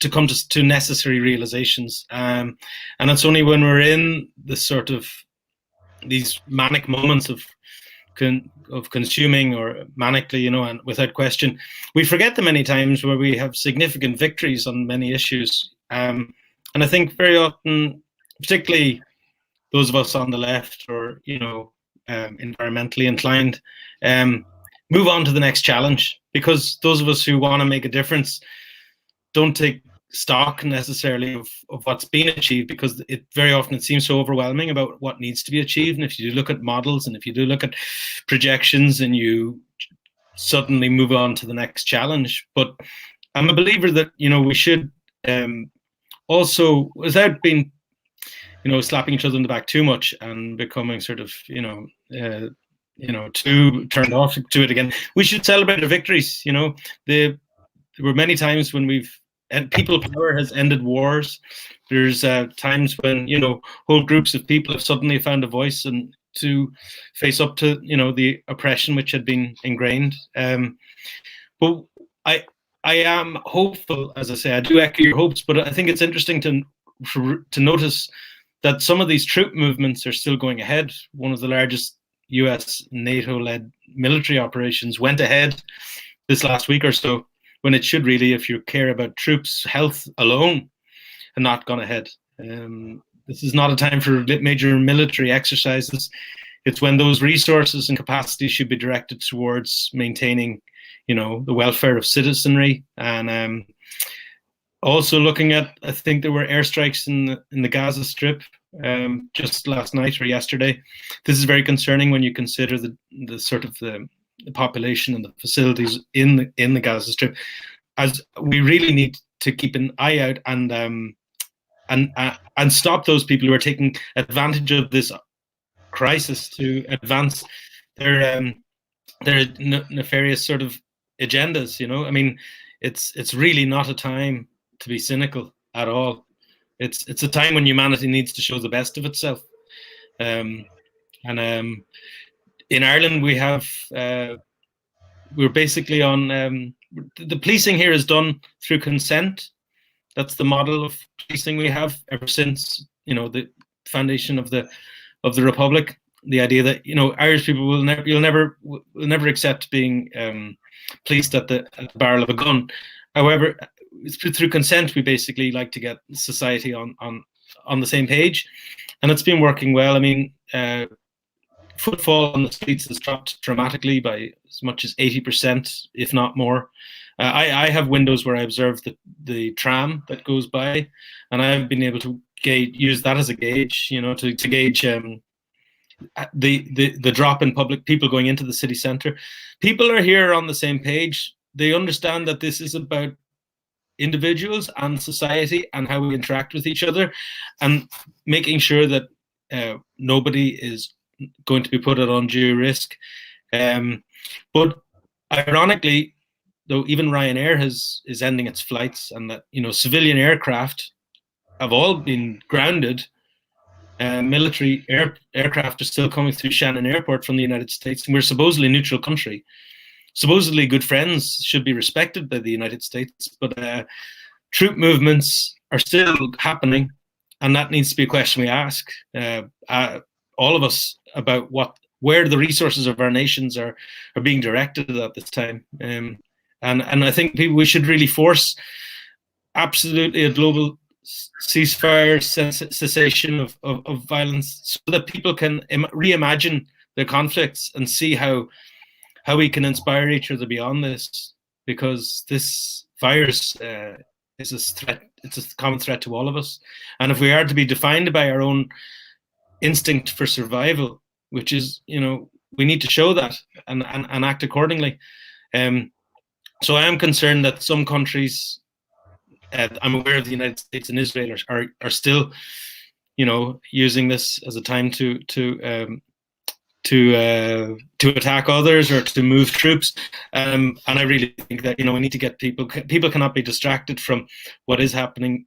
come to necessary realizations, and it's only when we're in the sort of these manic moments of consuming, or manically, and without question, we forget the many times where we have significant victories on many issues. And I think very often, particularly those of us on the left, or environmentally inclined, move on to the next challenge, because those of us who want to make a difference don't take stock necessarily of what's been achieved, because it very often it seems so overwhelming about what needs to be achieved. And if you do look at models, and if you do look at projections, and you suddenly move on to the next challenge. But I'm a believer that we should also, without being slapping each other in the back too much and becoming sort of, too turned off to it again, we should celebrate our victories. There were many times when people power has ended wars. There's times when, whole groups of people have suddenly found a voice and to face up to, the oppression which had been ingrained. But I am hopeful, as I say. I do echo your hopes, but I think it's interesting to notice that some of these troop movements are still going ahead. One of the largest US NATO-led military operations went ahead this last week or so, when it should really, if you care about troops' health alone, and not gone ahead. This is not a time for major military exercises. It's when those resources and capacities should be directed towards maintaining, the welfare of citizenry, and also looking at. I think there were airstrikes in the Gaza Strip just last night or yesterday. This is very concerning when you consider the sort of the population and the facilities in the Gaza Strip. As we really need to keep an eye out and stop those people who are taking advantage of this crisis to advance their nefarious sort of agendas. I mean, it's really not a time to be cynical at all. It's a time when humanity needs to show the best of itself. In Ireland, we're basically on the policing here is done through consent. That's the model of policing we have ever since the foundation of the Republic. The idea that Irish people will never accept being policed at the barrel of a gun. However, through consent, we basically like to get society on the same page, and it's been working well. I mean, footfall on the streets has dropped dramatically by as much as 80%, if not more. I have windows where I observe the tram that goes by, and I've been able to use that as a gauge, to gauge the drop in public people going into the city centre. People are here on the same page. They understand that this is about individuals and society and how we interact with each other, and making sure that nobody is going to be put at undue risk. But ironically, though, even Ryanair is ending its flights, and that civilian aircraft have all been grounded. Military aircraft are still coming through Shannon Airport from the United States, and we're supposedly a neutral country. Supposedly good friends, should be respected by the United States, but troop movements are still happening, and that needs to be a question we ask all of us about where the resources of our nations are being directed at this time. And I think we should really force absolutely a global ceasefire, cessation of violence, so that people can reimagine their conflicts and see how we can inspire each other beyond this, because this virus is a threat. It's a common threat to all of us, and if we are to be defined by our own instinct for survival, which is we need to show that and act accordingly. So I am concerned that some countries, I'm aware of the United States and Israel, are still, using this as a time to attack others or to move troops. And I really think that we need to get people cannot be distracted from what is happening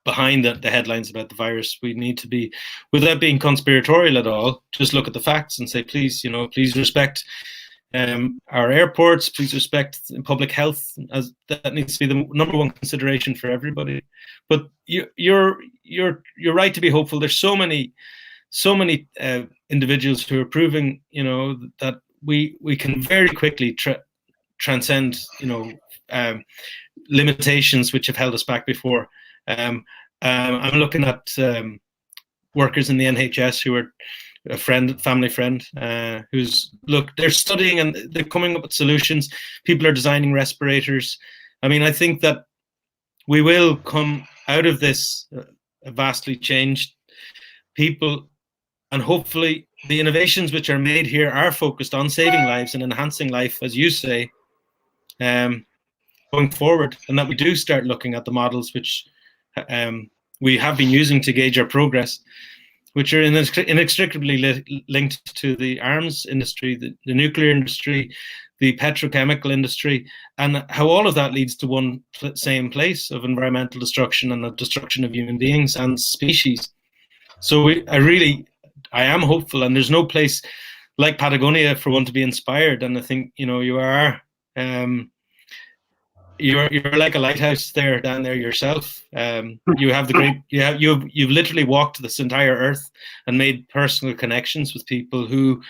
behind the headlines about the virus. We need to be, without being conspiratorial at all, just look at the facts and say, please respect our airports, please respect public health, as that needs to be the number one consideration for everybody. But you're right to be hopeful. There's so many individuals who are proving that we can very quickly transcend limitations which have held us back before. I'm looking at workers in the NHS who are family friend, they're studying and they're coming up with solutions. People are designing respirators. I mean, I think that we will come out of this vastly changed people, and hopefully the innovations which are made here are focused on saving lives and enhancing life, as you say, going forward, and that we do start looking at the models which we have been using to gauge our progress, which are inextricably linked to the arms industry, the nuclear industry, the petrochemical industry, and how all of that leads to one same place of environmental destruction and the destruction of human beings and species. So I am hopeful, and there's no place like Patagonia for one to be inspired. And I think you're like a lighthouse down there yourself. You have you've literally walked this entire earth and made personal connections with people who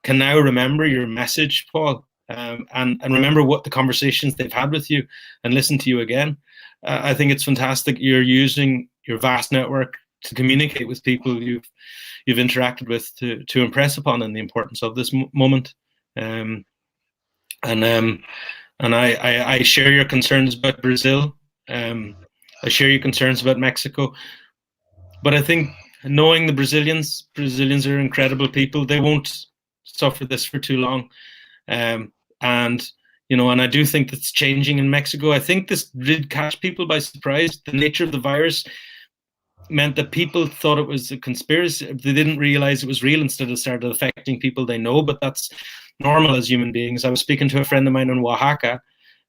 can now remember your message, Paul. and remember what the conversations they've had with you and listen to you again. I think it's fantastic you're using your vast network to communicate with people you've interacted with to impress upon them the importance of this moment. And I share your concerns about Brazil. I share your concerns about Mexico. But I think knowing the Brazilians are incredible people. They won't suffer this for too long. And I do think that's changing in Mexico. I think this did catch people by surprise. The nature of the virus meant that people thought it was a conspiracy. They didn't realize it was real until it started affecting people they know, but that's normal as human beings. I was speaking to a friend of mine in Oaxaca,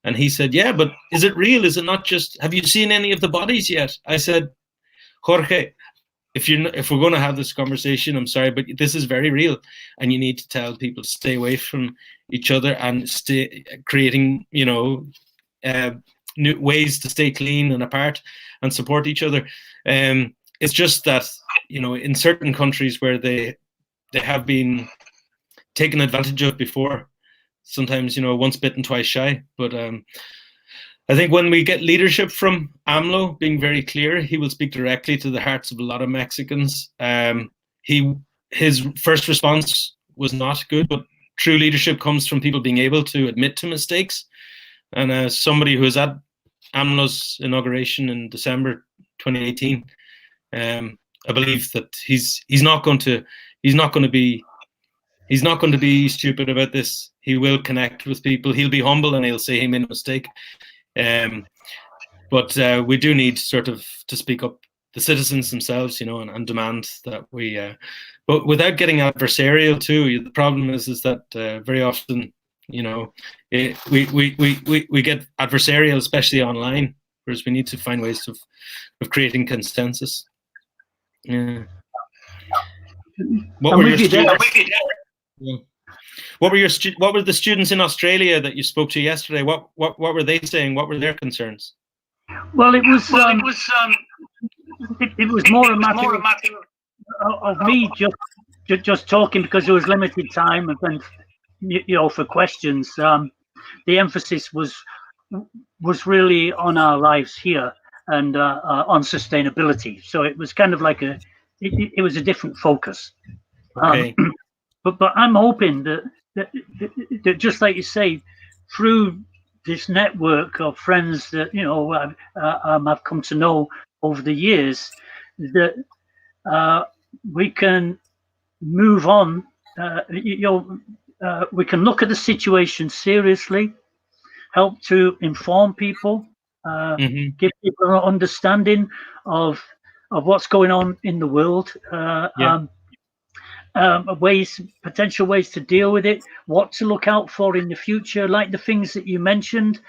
and he said, yeah, but is it real? Is it not just, have you seen any of the bodies yet? I said, Jorge, if we're going to have this conversation, I'm sorry, but this is very real, and you need to tell people to stay away from each other and stay creating, new ways to stay clean and apart and support each other. It's just that, in certain countries where they have been taken advantage of before, sometimes, once bitten, twice shy. But I think when we get leadership from AMLO being very clear, he will speak directly to the hearts of a lot of Mexicans. His first response was not good, but true leadership comes from people being able to admit to mistakes. And as somebody who was at AMLO's inauguration in December 2018, I believe that he's not going to be stupid about this. He will connect with people. He'll be humble and he'll say he made a mistake. But we do need sort of to speak up, the citizens themselves, and demand that we, but without getting adversarial too. The problem is that very often, we get adversarial, especially online, whereas we need to find ways of creating consensus. Yeah. What were the students in Australia that you spoke to yesterday? What were they saying? What were their concerns? Well, it was more a matter of me just talking, because there was limited time and for questions. The emphasis was really on our lives here and on sustainability. So it was kind of like it was a different focus. Okay. But I'm hoping that just like you say, through this network of friends that I've come to know over the years, that we can move on. We can look at the situation seriously, help to inform people, give people an understanding of what's going on in the world. Potential ways to deal with it, what to look out for in the future, like the things that you mentioned.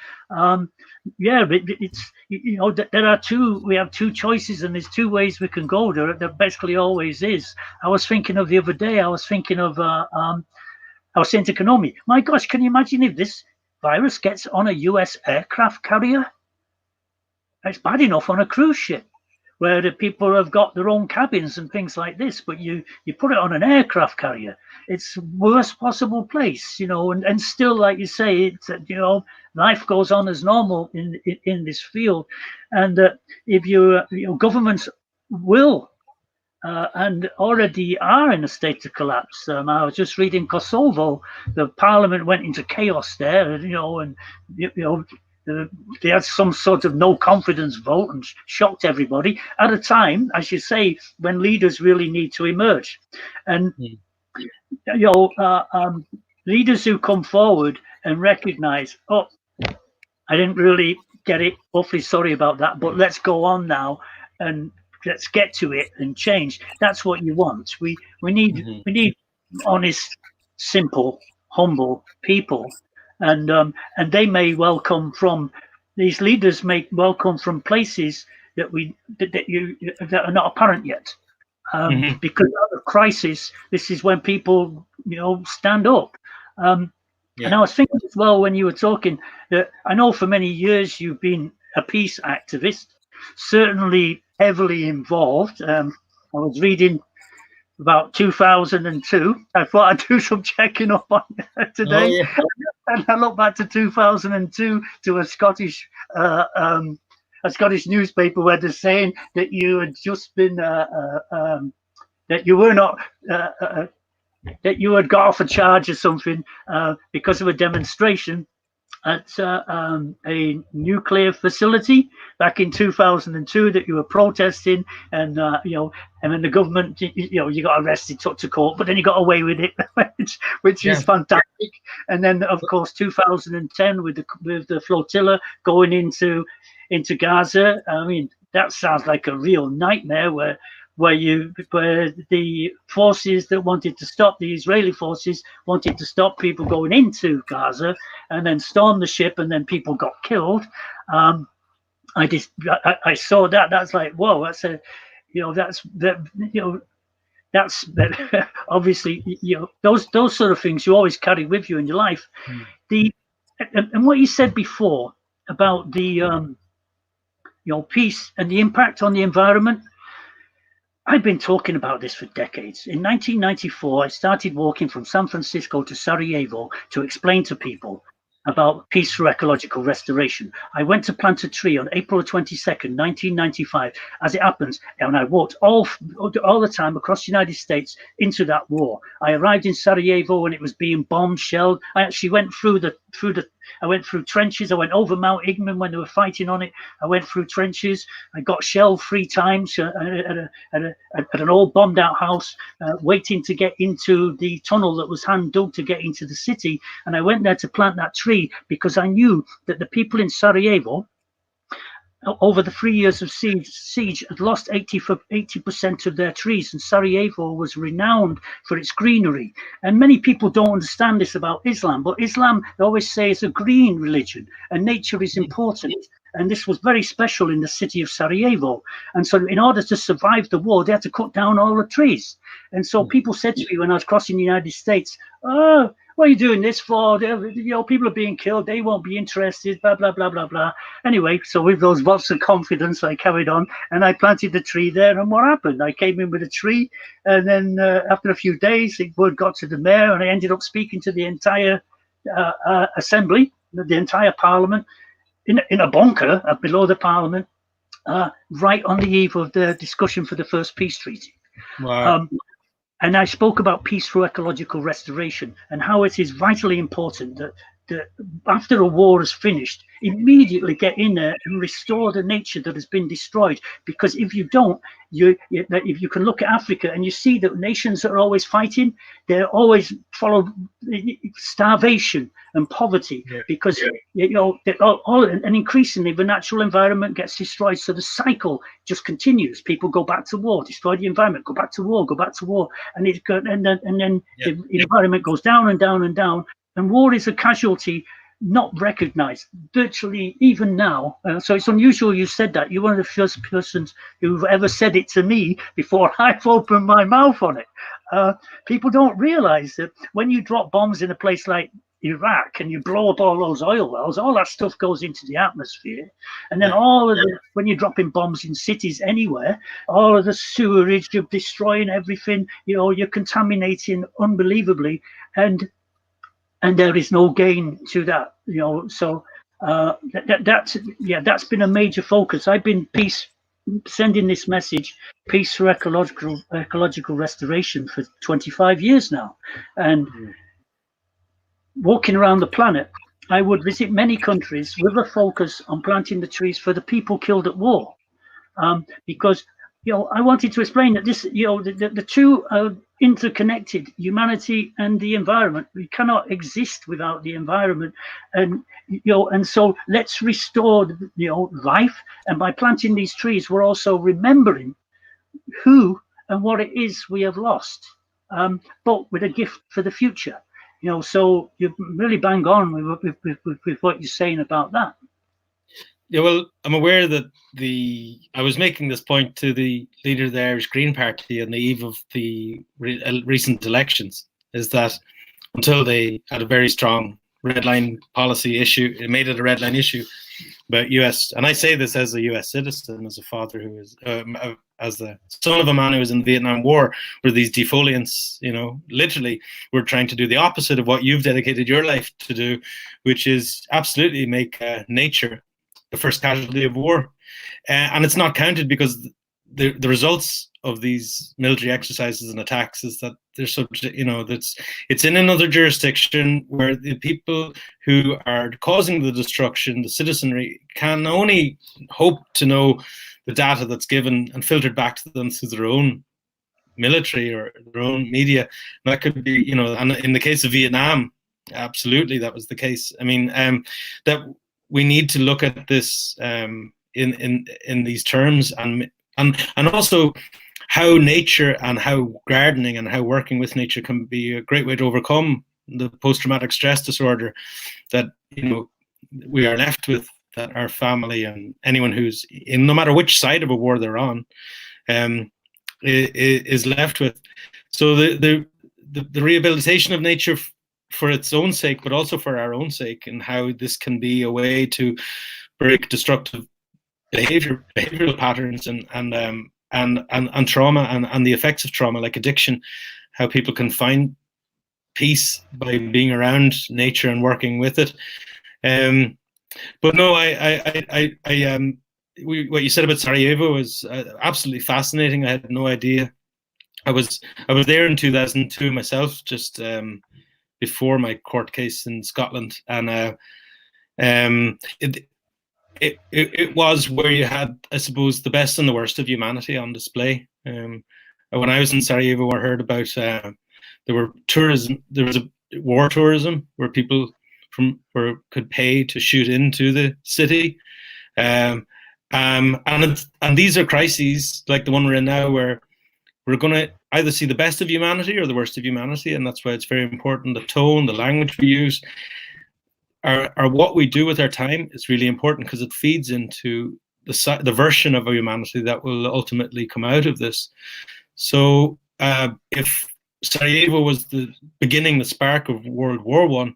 It's we have two choices, and there's two ways we can go. There basically always is. I was thinking of the other day, I was saying to Kanomi, my gosh, can you imagine if this virus gets on a US aircraft carrier? It's bad enough on a cruise ship, where the people have got their own cabins and things like this, but you put it on an aircraft carrier, it's worst possible place, and still, like you say, it's life goes on as normal in this field, and if governments will and already are in a state of collapse. I was just reading Kosovo, the parliament went into chaos there, and they had some sort of no confidence vote and shocked everybody at a time, as you say, when leaders really need to emerge. And leaders who come forward and recognize, I didn't really get it, awfully sorry about that, but let's go on now and let's get to it and change. That's what you want. We need honest, simple, humble people. And they may well come from, these leaders may well come from places that are not apparent yet. Because of the crisis, this is when people stand up. And I was thinking as well, when you were talking, that I know for many years you've been a peace activist, certainly heavily involved. I was reading about 2002. I thought I'd do some checking up on today. And I look back to 2002 to a Scottish newspaper where they're saying that you had just been that you were not that you had got off a charge or something because of a demonstration at a nuclear facility back in 2002 that you were protesting, and and then the government, you got arrested, took to court, but then you got away with it, which is fantastic. And then, of course, 2010 with the flotilla going into Gaza. I mean, that sounds like a real nightmare where the forces that wanted to stop, the Israeli forces wanted to stop people going into Gaza and then storm the ship, and then people got killed. I saw that. That's like, whoa, that's obviously, those sort of things you always carry with you in your life. And what you said before about the peace and the impact on the environment, I've been talking about this for decades. In 1994, I started walking from San Francisco to Sarajevo to explain to people about peace through ecological restoration. I went to plant a tree on April 22nd, 1995, as it happens, and I walked all the time across the United States into that war. I arrived in Sarajevo when it was being bombed, shelled. I actually went through I went through trenches. I went over Mount Igman when they were fighting on it. I went through trenches. I got shelled 3 times at an old bombed out house, waiting to get into the tunnel that was hand dug to get into the city. And I went there to plant that tree because I knew that the people in Sarajevo, over the 3 years of siege, had lost 80% of their trees, and Sarajevo was renowned for its greenery. And many people don't understand this about Islam, but Islam, they always say, is a green religion, and nature is important. And this was very special in the city of Sarajevo. And so in order to survive the war, they had to cut down all the trees. And so people said to me when I was crossing the United States, "Oh, what are you doing this for? People are being killed. They won't be interested, blah, blah, blah, blah, blah." Anyway, so with those votes of confidence, I carried on and I planted the tree there. And what happened? I came in with a tree. And then after a few days, word got to the mayor, and I ended up speaking to the entire assembly, the entire parliament, in a bunker below the parliament, right on the eve of the discussion for the first peace treaty. Wow. And I spoke about peace through ecological restoration and how it is vitally important that after a war is finished, immediately get in there and restore the nature that has been destroyed. Because if you don't, if you can look at Africa and you see that nations that are always fighting, they always follow starvation and poverty, because and increasingly the natural environment gets destroyed. So the cycle just continues. People go back to war, destroy the environment, go back to war, and then the environment goes down and down and down. And war is a casualty not recognized virtually even now. So it's unusual you said that. You're one of the first persons who've ever said it to me before I've opened my mouth on it. People don't realize that when you drop bombs in a place like Iraq and you blow up all those oil wells, all that stuff goes into the atmosphere. And then when you're dropping bombs in cities anywhere, all of the sewerage, you're destroying everything, you're contaminating unbelievably. And there is no gain to that, So that's been a major focus. I've been sending this message, peace through ecological restoration, for 25 years now. And walking around the planet, I would visit many countries with a focus on planting the trees for the people killed at war, because I wanted to explain that this, the two are interconnected, humanity and the environment. We cannot exist without the environment, and so let's restore life. And by planting these trees, we're also remembering who and what it is we have lost, but with a gift for the future. So you really bang on with what you're saying about that. Yeah, well, I'm aware that I was making this point to the leader of the Irish Green Party on the eve of the recent elections, is that until they had a very strong red line policy issue, it made it a red line issue, about US, and I say this as a US citizen, as a father who is, as the son of a man who was in the Vietnam War, where these defoliants, literally were trying to do the opposite of what you've dedicated your life to do, which is absolutely make nature the first casualty of war. And it's not counted because the results of these military exercises and attacks is that they're it's in another jurisdiction where the people who are causing the destruction, the citizenry, can only hope to know the data that's given and filtered back to them through their own military or their own media. And that could be, and in the case of Vietnam, absolutely that was the case. I mean, that we need to look at this in these terms, and also how nature and how gardening and how working with nature can be a great way to overcome the post-traumatic stress disorder that we are left with, that our family and anyone who's in, no matter which side of a war they're on, is left with. So the rehabilitation of nature for its own sake, but also for our own sake, and how this can be a way to break destructive behavioral patterns and trauma and the effects of trauma, like addiction, how people can find peace by being around nature and working with it. But no, what you said about Sarajevo was absolutely fascinating. I had no idea. I was there in 2002 myself, just before my court case in Scotland, and it was where you had, I suppose, the best and the worst of humanity on display. When I was in Sarajevo, I heard about there were tourism. There was a war tourism where people could pay to shoot into the city, and these are crises like the one we're in now, where we're going to either see the best of humanity or the worst of humanity, and that's why it's very important. The tone, the language we use, are what we do with our time is really important, because it feeds into the version of a humanity that will ultimately come out of this. So if Sarajevo was the beginning, the spark of World War I,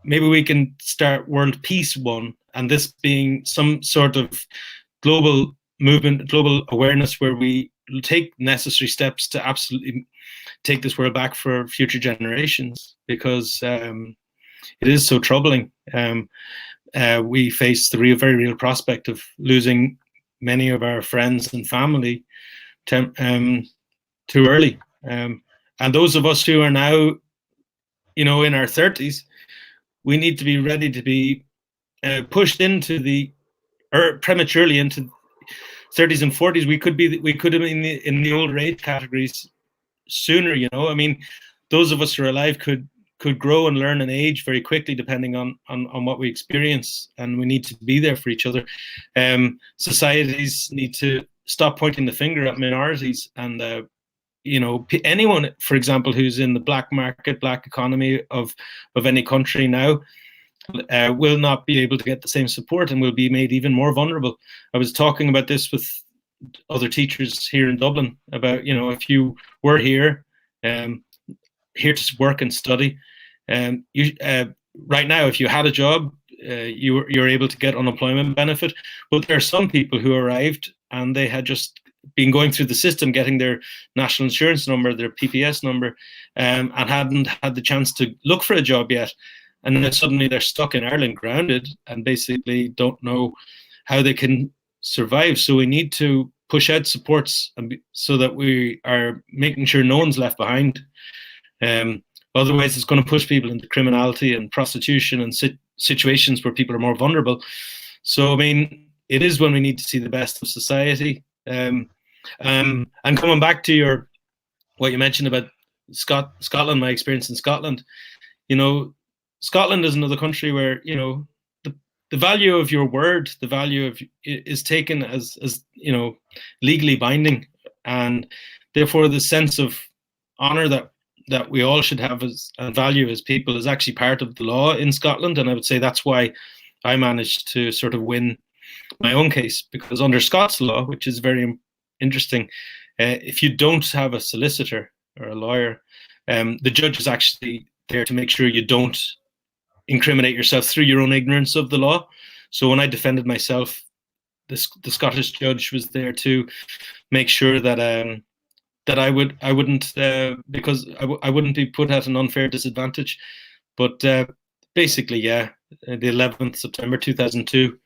maybe we can start World Peace I, and this being some sort of global movement, global awareness, where we take necessary steps to absolutely take this world back for future generations, because it is so troubling. We face the very real prospect of losing many of our friends and family too early. And those of us who are now, in our 30s, we need to be ready to be pushed into prematurely into 30s and 40s. We could have been in the older age categories sooner. I mean, those of us who are alive could grow and learn and age very quickly, depending on what we experience, and we need to be there for each other. Societies need to stop pointing the finger at minorities, and anyone, for example, who's in the black market, black economy of any country now, will not be able to get the same support and will be made even more vulnerable. I was talking about this with other teachers here in Dublin about, if you were here to work and study, right now, if you had a job, you're able to get unemployment benefit. But there are some people who arrived and they had just been going through the system, getting their national insurance number, their PPS number, and hadn't had the chance to look for a job yet. And then suddenly they're stuck in Ireland, grounded, and basically don't know how they can survive. So we need to push out supports so that we are making sure no one's left behind. Otherwise, it's going to push people into criminality and prostitution and situations where people are more vulnerable. So, I mean, it is when we need to see the best of society. And coming back to what you mentioned about Scotland, my experience in Scotland, Scotland is another country where, the value of your word, the value of is taken as legally binding, and therefore the sense of honor that we all should have and value as people is actually part of the law in Scotland. And I would say that's why I managed to sort of win my own case, because under Scots law, which is very interesting, if you don't have a solicitor or a lawyer, the judge is actually there to make sure you don't incriminate yourself through your own ignorance of the law. So when I defended myself, the Scottish judge was there to make sure that that I wouldn't because I wouldn't be put at an unfair disadvantage. But basically, yeah, the 11th September 2002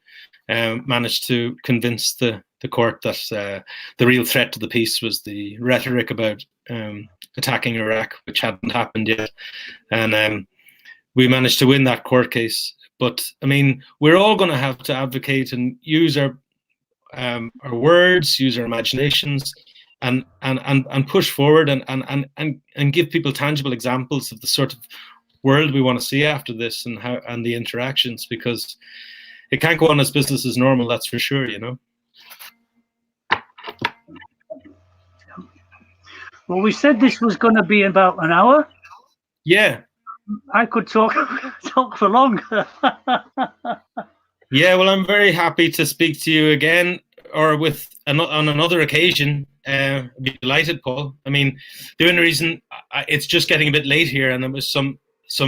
managed to convince the court that the real threat to the peace was the rhetoric about attacking Iraq, which hadn't happened yet, and we managed to win that court case. But I mean, we're all going to have to advocate and use our words, use our imaginations, and push forward and give people tangible examples of the sort of world we want to see after this, and the interactions, because it can't go on as business as normal, that's for sure, you know. Well, we said this was going to be about an hour. Yeah. I could talk for long. Yeah, well, I'm very happy to speak to you again, or on another occasion. I'd be delighted, Paul. I mean, the only reason it's just getting a bit late here, and there was some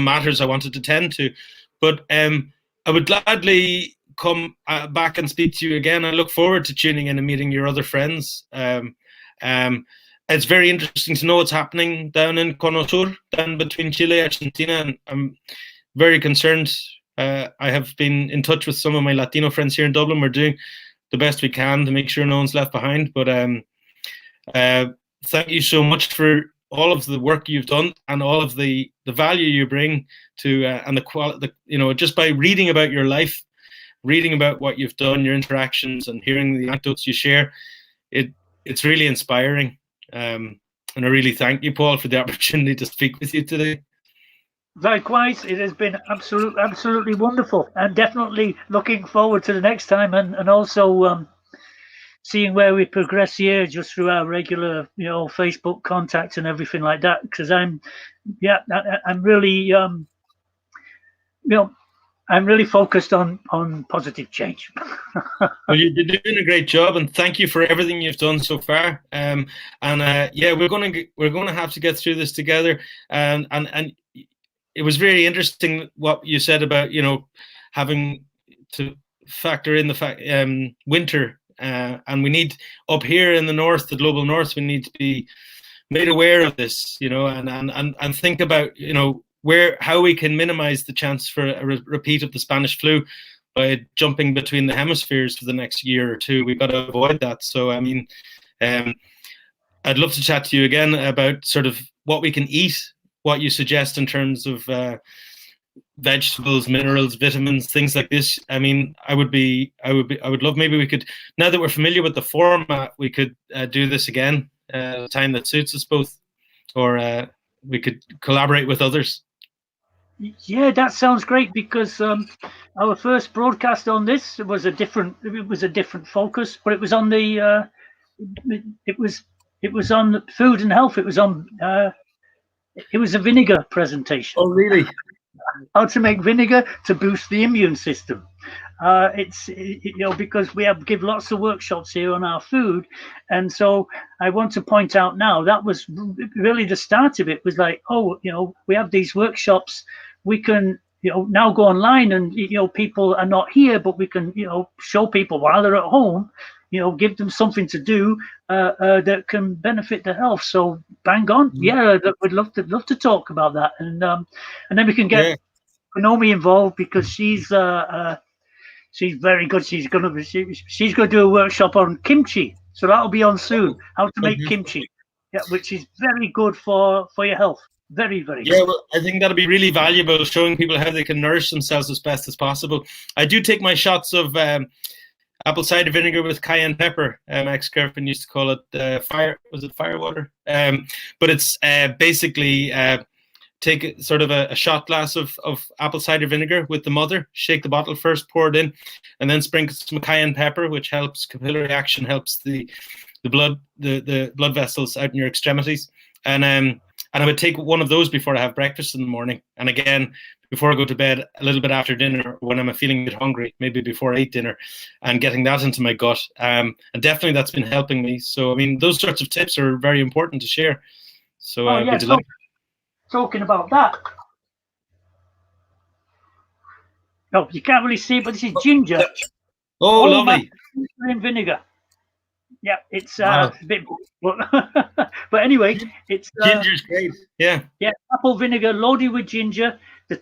matters I wanted to tend to, but I would gladly come back and speak to you again. I look forward to tuning in and meeting your other friends. It's very interesting to know what's happening down in Cono Sur, down between Chile and Argentina, and I'm very concerned. I have been in touch with some of my Latino friends here in Dublin. We're doing the best we can to make sure no one's left behind. But thank you so much for all of the work you've done and all of the value you bring to and the quality. You know, just by reading about your life, reading about what you've done, your interactions, and hearing the anecdotes you share, it's really inspiring. And I really thank you, Paul, for the opportunity to speak with you today. Likewise, it has been absolutely wonderful, and definitely looking forward to the next time, and also seeing where we progress here just through our regular, Facebook contacts and everything like that. Because I'm really, I'm really focused on positive change. Well, you're doing a great job, and thank you for everything you've done so far. Yeah, we're gonna have to get through this together. And it was very interesting what you said about having to factor in the winter, and we need up here in the north, the global north, we need to be made aware of this, and think about how we can minimize the chance for a repeat of the Spanish flu by jumping between the hemispheres for the next year or two. We've got to avoid that. So, I mean, I'd love to chat to you again about sort of what we can eat, what you suggest in terms of vegetables, minerals, vitamins, things like this. I mean, I would love, maybe we could, now that we're familiar with the format, we could do this again at a time that suits us both, or we could collaborate with others. Yeah, that sounds great, because our first broadcast on this was a different focus, but it was on the it was on food and health. It was on it was a vinegar presentation. Oh, really? How to make vinegar to boost the immune system. It's because we give lots of workshops here on our food, and so I want to point out now that was really the start of it. Was like, we have these workshops. We can now go online, and people are not here, but we can show people while they're at home. Give them something to do that can benefit their health. So bang on, yeah, we'd love to talk about that, and then we can get Naomi involved, because she's very good. She's gonna do a workshop on kimchi, so that'll be on soon. How to make kimchi, which is very good for your health. Very, very good. Yeah, well, I think that'll be really valuable, showing people how they can nourish themselves as best as possible. I do take my shots of apple cider vinegar with cayenne pepper. My ex-girlfriend used to call it fire water? But it's basically take sort of a shot glass of apple cider vinegar with the mother, shake the bottle first, pour it in, and then sprinkle some cayenne pepper, which helps capillary action, helps the blood vessels out in your extremities. And I would take one of those before I have breakfast in the morning, and again before I go to bed a little bit after dinner when I'm feeling a bit hungry, maybe before I eat dinner, and getting that into my gut. And definitely that's been helping me. So I mean, those sorts of tips are very important to share. So I'd be delighted. Talking about that, No, you can't really see it, but this is ginger. Oh, lovely. In vinegar. Yeah, it's Wow. a bit, but anyway, it's Ginger's great. Yeah. Yeah, apple vinegar loaded with ginger. The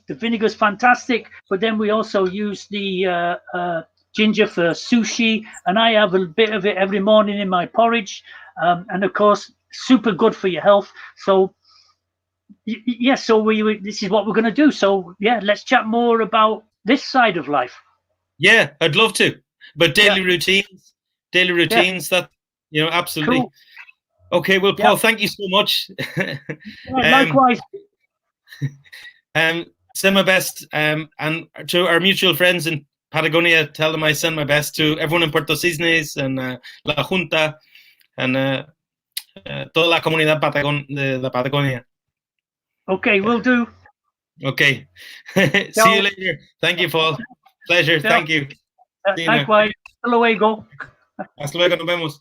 vinegar's fantastic, but then we also use the ginger for sushi, and I have a bit of it every morning in my porridge, and of course, super good for your health. So, yeah, so this is what we're going to do. So, yeah, let's chat more about this side of life. Yeah, I'd love to. But daily routines, that, absolutely. Cool. Okay, well, Paul, thank you so much. Likewise. Send my best, and to our mutual friends in Patagonia, tell them I send my best to everyone in Puerto Cisnes and La Junta and toda la comunidad de la Patagonia. Okay, will do. Okay. See you later. Thank you, Paul. Pleasure. Thank you. Likewise. Hasta luego. Hasta luego. Nos vemos.